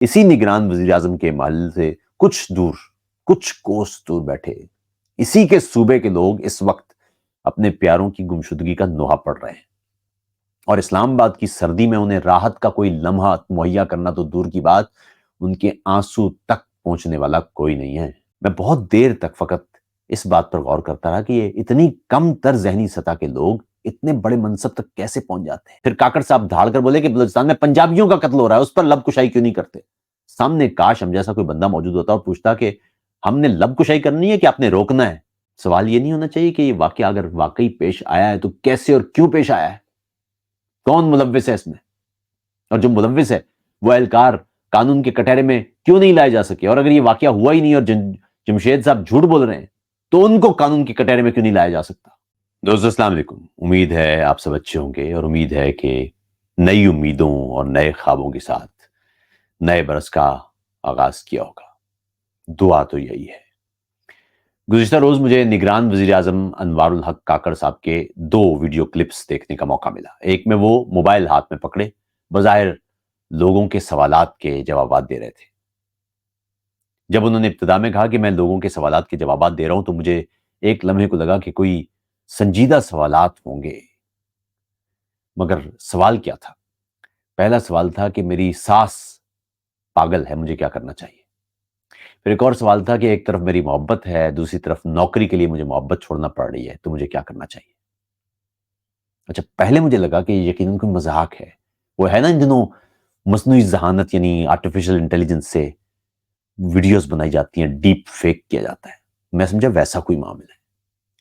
اسی نگران وزیر اعظم کے محل سے کچھ کوس دور بیٹھے اسی کے صوبے کے لوگ اس وقت اپنے پیاروں کی گمشدگی کا نوحہ پڑ رہے ہیں، اور اسلام آباد کی سردی میں انہیں راحت کا کوئی لمحہ مہیا کرنا تو دور کی بات، ان کے آنسو تک پہنچنے والا کوئی نہیں ہے۔ میں بہت دیر تک فقط اس بات پر غور کرتا رہا کہ یہ اتنی کم تر ذہنی سطح کے لوگ اتنے بڑے منصب تک کیسے پہنچ جاتے ہیں۔ پھر کاکڑ صاحب دھاڑ کر بولے کہ بلوچستان میں پنجابیوں کا قتل ہو رہا ہے، اس پر لب کشائی کیوں نہیں کرتے؟ سامنے کاش ہم جیسا کوئی بندہ موجود ہوتا اور پوچھتا کہ ہم نے لب کشائی کرنی ہے کہ آپ نے روکنا ہے؟ سوال یہ نہیں ہونا چاہیے کہ یہ واقعہ اگر واقعی پیش آیا ہے تو کیسے اور کیوں پیش آیا ہے، کون ملوث ہے اس میں، اور جو ملوث ہے وہ اہلکار قانون کے کٹہرے میں کیوں نہیں لائے جا سکے، اور اگر یہ واقعہ ہوا ہی نہیں اور جمشید صاحب جھوٹ بول رہے ہیں تو ان کو قانون کے کٹہرے میں کیوں نہیں لایا جا سکتا؟ دوستو السلام علیکم، امید ہے آپ سب اچھے ہوں گے، اور امید ہے کہ نئی امیدوں اور نئے خوابوں کے ساتھ نئے برس کا آغاز کیا ہوگا۔ دعا تو یہی ہے۔ گزشتہ روز مجھے نگران وزیر اعظم انوار الحق کاکڑ صاحب کے 2 ویڈیو کلپس دیکھنے کا موقع ملا۔ ایک میں وہ موبائل ہاتھ میں پکڑے بظاہر لوگوں کے سوالات کے جوابات دے رہے تھے۔ جب انہوں نے ابتدا میں کہا کہ میں لوگوں کے سوالات کے جوابات دے رہا ہوں تو مجھے ایک لمحے کو لگا کہ کوئی سنجیدہ سوالات ہوں گے، مگر سوال کیا تھا؟ پہلا سوال تھا کہ میری ساس پاگل ہے، مجھے کیا کرنا چاہیے؟ پھر ایک اور سوال تھا کہ ایک طرف میری محبت ہے، دوسری طرف نوکری کے لیے مجھے محبت چھوڑنا پڑ رہی ہے، تو مجھے کیا کرنا چاہیے؟ اچھا، پہلے مجھے لگا کہ یقیناً کوئی مذاق ہے، وہ ہے نا ان دنوں مصنوعی ذہانت یعنی آرٹیفیشل انٹیلیجنس سے ویڈیوز بنائی جاتی ہیں، ڈیپ فیک کیا جاتا ہے، میں سمجھا ویسا کوئی معاملہ ہے،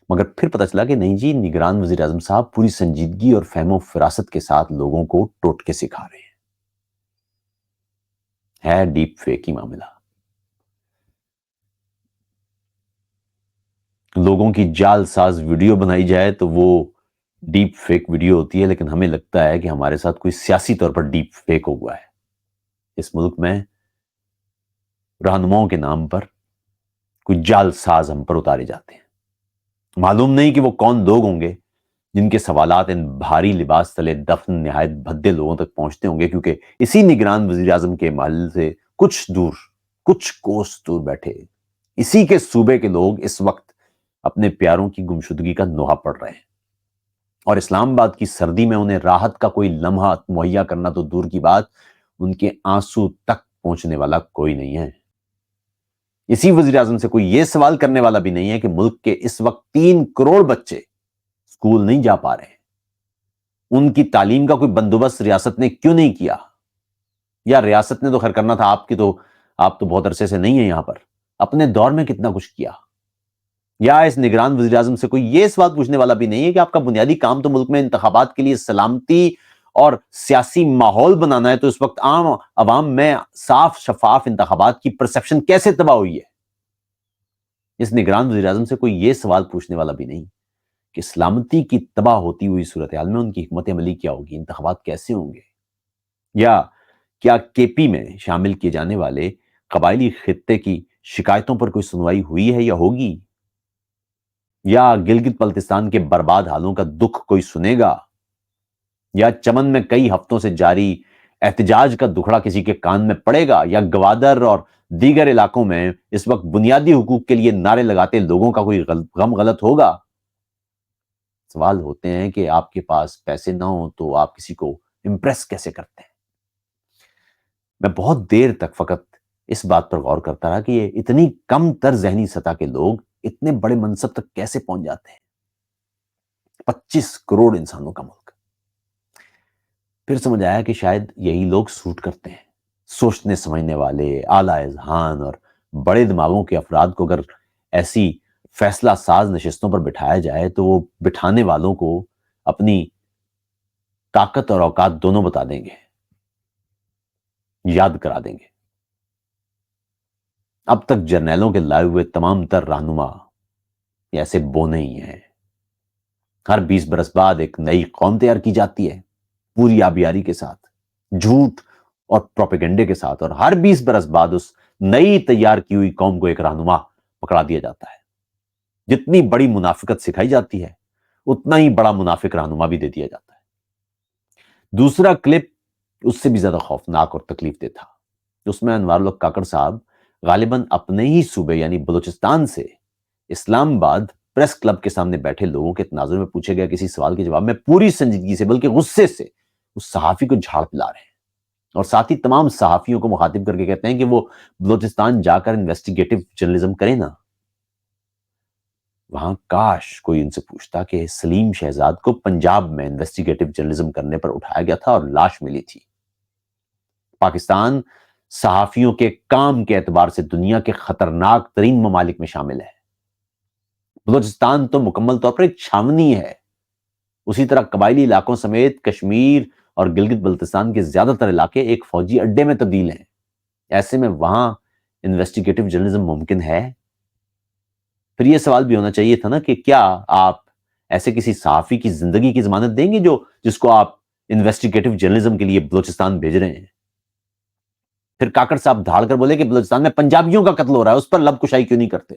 مگر پھر پتہ چلا کہ نہیں جی، نگران وزیر اعظم صاحب پوری سنجیدگی اور فہم و فراست کے ساتھ لوگوں کو ٹوٹکے سکھا رہے ہیں، ہے ڈیپ فیک ہی معاملہ۔ لوگوں کی جعل ساز ویڈیو بنائی جائے تو وہ ڈیپ فیک ویڈیو ہوتی ہے، لیکن ہمیں لگتا ہے کہ ہمارے ساتھ کوئی سیاسی طور پر ڈیپ فیک ہوا ہے۔ اس ملک میں رہنماؤں کے نام پر کوئی جعل ساز ہم پر اتارے جاتے ہیں، معلوم نہیں کہ وہ کون لوگ ہوں گے جن کے سوالات ان بھاری لباس تلے دفن نہایت بھدے لوگوں تک پہنچتے ہوں گے، کیونکہ اسی نگران وزیر اعظم کے محل سے کچھ کوس دور بیٹھے اسی کے صوبے کے لوگ اس وقت اپنے پیاروں کی گمشدگی کا نوحہ پڑ رہے ہیں، اور اسلام آباد کی سردی میں انہیں راحت کا کوئی لمحہ مہیا کرنا تو دور کی بات، ان کے آنسو تک پہنچنے والا کوئی نہیں ہے۔ اسی وزیر اعظم سے کوئی یہ سوال کرنے والا بھی نہیں ہے کہ ملک کے اس وقت 3 کروڑ بچے اسکول نہیں جا پا رہے ہیں، ان کی تعلیم کا کوئی بندوبست ریاست نے کیوں نہیں کیا؟ یا ریاست نے تو خیر کرنا تھا، آپ تو بہت عرصے سے نہیں ہیں یہاں پر، اپنے دور میں کتنا کچھ کیا؟ یا اس نگران وزیر اعظم سے کوئی یہ سوال پوچھنے والا بھی نہیں ہے کہ آپ کا بنیادی کام تو ملک میں انتخابات کے لیے سلامتی اور سیاسی ماحول بنانا ہے، تو اس وقت عام عوام میں صاف شفاف انتخابات کی پرسپشن کیسے تباہ ہوئی ہے؟ اس نگران وزیر اعظم سے کوئی یہ سوال پوچھنے والا بھی نہیں کہ سلامتی کی تباہ ہوتی ہوئی صورتحال میں ان کی حکمت عملی کیا ہوگی، انتخابات کیسے ہوں گے؟ یا کیا کے پی میں شامل کیے جانے والے قبائلی خطے کی شکایتوں پر کوئی سنوائی ہوئی ہے یا ہوگی؟ یا گلگت بلتستان کے برباد حالوں کا دکھ کوئی سنے گا؟ یا چمن میں کئی ہفتوں سے جاری احتجاج کا دکھڑا کسی کے کان میں پڑے گا؟ یا گوادر اور دیگر علاقوں میں اس وقت بنیادی حقوق کے لیے نعرے لگاتے لوگوں کا کوئی غم غلط ہوگا؟ سوال ہوتے ہیں کہ آپ کے پاس پیسے نہ ہوں تو آپ کسی کو امپریس کیسے کرتے ہیں؟ میں بہت دیر تک فقط اس بات پر غور کرتا رہا کہ یہ اتنی کم تر ذہنی سطح کے لوگ اتنے بڑے منصب تک کیسے پہنچ جاتے ہیں؟ 25 کروڑ انسانوں کا ملک۔ پھر سمجھ آیا کہ شاید یہی لوگ سوٹ کرتے ہیں، سوچنے سمجھنے والے، اعلیٰ اذہان اور بڑے دماغوں کے افراد کو اگر ایسی فیصلہ ساز نشستوں پر بٹھایا جائے تو وہ بٹھانے والوں کو اپنی طاقت اور اوقات دونوں بتا دیں گے، یاد کرا دیں گے۔ اب تک جرنیلوں کے لائے ہوئے تمام تر رہنما ایسے بونے ہی ہیں۔ ہر 20 برس بعد ایک نئی قوم تیار کی جاتی ہے، پوری آبیاری کے ساتھ، جھوٹ اور پروپیگنڈے کے ساتھ، اور ہر 20 برس بعد اس نئی تیار کی ہوئی قوم کو ایک رہنما پکڑا دیا جاتا ہے۔ جتنی بڑی منافقت سکھائی جاتی ہے اتنا ہی بڑا منافق رہنما بھی دے دیا جاتا ہے۔ دوسرا کلپ اس سے بھی زیادہ خوفناک اور تکلیف دہ تھا۔ اس میں انوار الحق کاکڑ صاحب غالباً اپنے ہی صوبے یعنی بلوچستان سے اسلام آباد پریس کلب کے سامنے بیٹھے لوگوں کے تناظر میں پوچھے گئے کسی سوال کے جواب میں پوری سنجیدگی سے بلکہ غصے سے اس صحافی کو جھاڑ پلا رہے ہیں، اور ساتھ ہی تمام صحافیوں کو مخاطب کر کے کہتے ہیں کہ وہ بلوچستان جا کر انویسٹیگیٹو جرنلزم کریں نا۔ وہاں کاش کوئی ان سے پوچھتا کہ سلیم شہزاد کو پنجاب میں انویسٹیگیٹو جرنلزم کرنے پر اٹھایا گیا تھا اور لاش ملی تھی۔ پاکستان صحافیوں کے کام کے اعتبار سے دنیا کے خطرناک ترین ممالک میں شامل ہے۔ بلوچستان تو مکمل طور پر ایک چھاونی ہے۔ اسی طرح قبائلی علاقوں سمیت کشمیر اور گلگت بلتستان کے زیادہ تر علاقے ایک فوجی اڈے میں تبدیل ہیں۔ ایسے میں وہاں انویسٹیگیٹو جرنلزم ممکن ہے؟ پھر یہ سوال بھی ہونا چاہیے تھا نا کہ کیا آپ ایسے کسی صحافی کی زندگی کی ضمانت دیں گے جس کو آپ انویسٹیگیٹو جرنلزم کے لیے بلوچستان بھیج رہے ہیں؟ پھر کاکڑ صاحب دھاڑ کر بولے کہ بلوچستان میں پنجابیوں کا قتل ہو رہا ہے، اس پر لب کشائی کیوں نہیں کرتے؟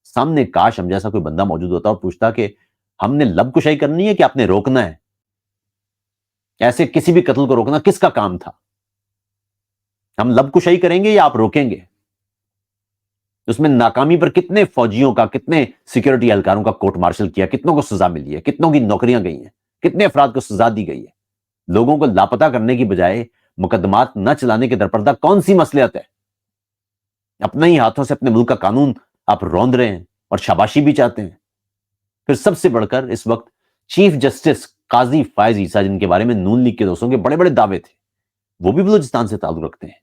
سامنے کاش ہم جیسا کوئی بندہ موجود ہوتا اور پوچھتا کہ ہم نے لب کشائی کرنی ہے کہ آپ نے روکنا ہے؟ ایسے کسی بھی قتل کو روکنا کس کا کام تھا؟ ہم لب کشائی کریں گے یا آپ روکیں گے؟ اس میں ناکامی پر کتنے فوجیوں کا، کتنے سیکیورٹی اہلکاروں کا کورٹ مارشل کیا، کتنوں کو سزا ملی ہے، کتنوں کی نوکریاں گئی ہیں، کتنے افراد کو سزا دی گئی ہے؟ لوگوں کو لاپتہ کرنے کی بجائے مقدمات نہ چلانے کے درپردہ کون سی مصلحت ہے؟ اپنے ہی ہاتھوں سے اپنے ملک کا قانون آپ روند رہے ہیں اور شاباشی بھی چاہتے ہیں۔ پھر سب سے بڑھ کر اس وقت چیف جسٹس قاضی فائز عیسیٰ، جن کے بارے میں نون لیگ کے دوستوں کے بڑے بڑے دعوے تھے، وہ بھی بلوچستان سے تعلق رکھتے ہیں۔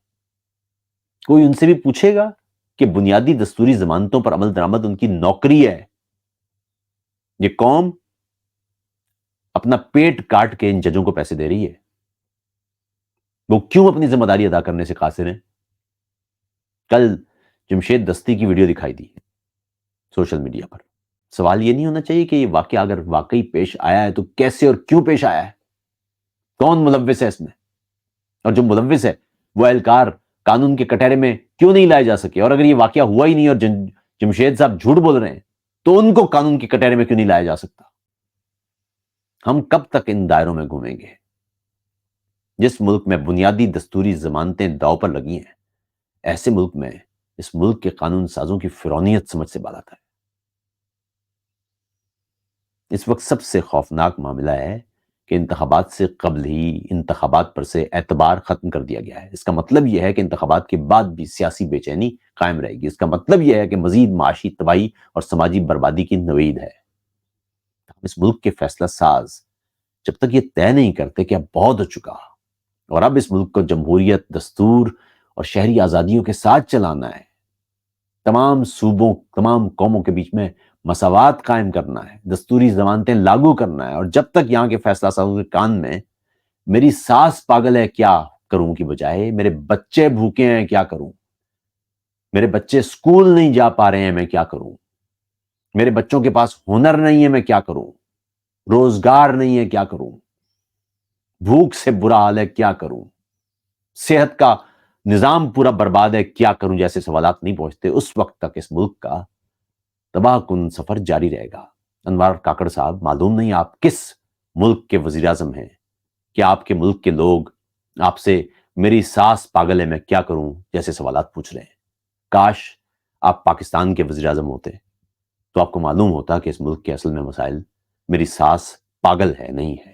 کوئی ان سے بھی پوچھے گا کہ بنیادی دستوری ضمانتوں پر عمل درآمد ان کی نوکری ہے؟ یہ قوم اپنا پیٹ کاٹ کے ان ججوں کو پیسے دے رہی ہے، وہ کیوں اپنی ذمہ داری ادا کرنے سے قاصر ہیں؟ کل جمشید دستی کی ویڈیو دکھائی دی سوشل میڈیا پر۔ سوال یہ نہیں ہونا چاہیے کہ یہ واقعہ اگر واقعی پیش آیا ہے تو کیسے اور کیوں پیش آیا ہے؟ کون ملوث ہے اس میں؟ اور جو ملوث ہے وہ اہلکار قانون کے کٹہرے میں کیوں نہیں لائے جا سکے؟ اور اگر یہ واقعہ ہوا ہی نہیں اور جمشید صاحب جھوٹ بول رہے ہیں تو ان کو قانون کے کٹہرے میں کیوں نہیں لایا جا سکتا؟ ہم کب تک ان دائروں میں گھومیں گے؟ جس ملک میں بنیادی دستوری ضمانتیں داؤ پر لگی ہیں، ایسے ملک میں اس ملک کے قانون سازوں کی فرونیت سمجھ سے بالا ہے۔ اس وقت سب سے خوفناک معاملہ ہے کہ انتخابات سے قبل ہی انتخابات پر سے اعتبار ختم کر دیا گیا ہے۔ اس کا مطلب یہ ہے کہ انتخابات کے بعد بھی سیاسی بے چینی قائم رہے گی۔ اس کا مطلب یہ ہے کہ مزید معاشی تباہی اور سماجی بربادی کی نوید ہے۔ ہم اس ملک کے فیصلہ ساز جب تک یہ طے نہیں کرتے کہ اب بہت ہو چکا اور اب اس ملک کو جمہوریت، دستور اور شہری آزادیوں کے ساتھ چلانا ہے، تمام صوبوں، تمام قوموں کے بیچ میں مساوات قائم کرنا ہے، دستوری ضمانتیں لاگو کرنا ہے، اور جب تک یہاں کے فیصلہ سازوں کے کان میں میری ساس پاگل ہے کیا کروں کی بجائے میرے بچے بھوکے ہیں کیا کروں، میرے بچے اسکول نہیں جا پا رہے ہیں میں کیا کروں، میرے بچوں کے پاس ہنر نہیں ہے میں کیا کروں، روزگار نہیں ہے کیا کروں، بھوک سے برا حال ہے کیا کروں، صحت کا نظام پورا برباد ہے کیا کروں، جیسے سوالات نہیں پہنچتے، اس وقت تک اس ملک کا تباہ کن سفر جاری رہے گا۔ انوار کاکڑ صاحب، معلوم نہیں آپ کس ملک کے وزیر اعظم ہیں کہ آپ کے ملک کے لوگ آپ سے میری ساس پاگل ہے میں کیا کروں جیسے سوالات پوچھ رہے ہیں۔ کاش آپ پاکستان کے وزیر اعظم ہوتے تو آپ کو معلوم ہوتا کہ اس ملک کے اصل میں مسائل میری ساس پاگل ہے نہیں ہے۔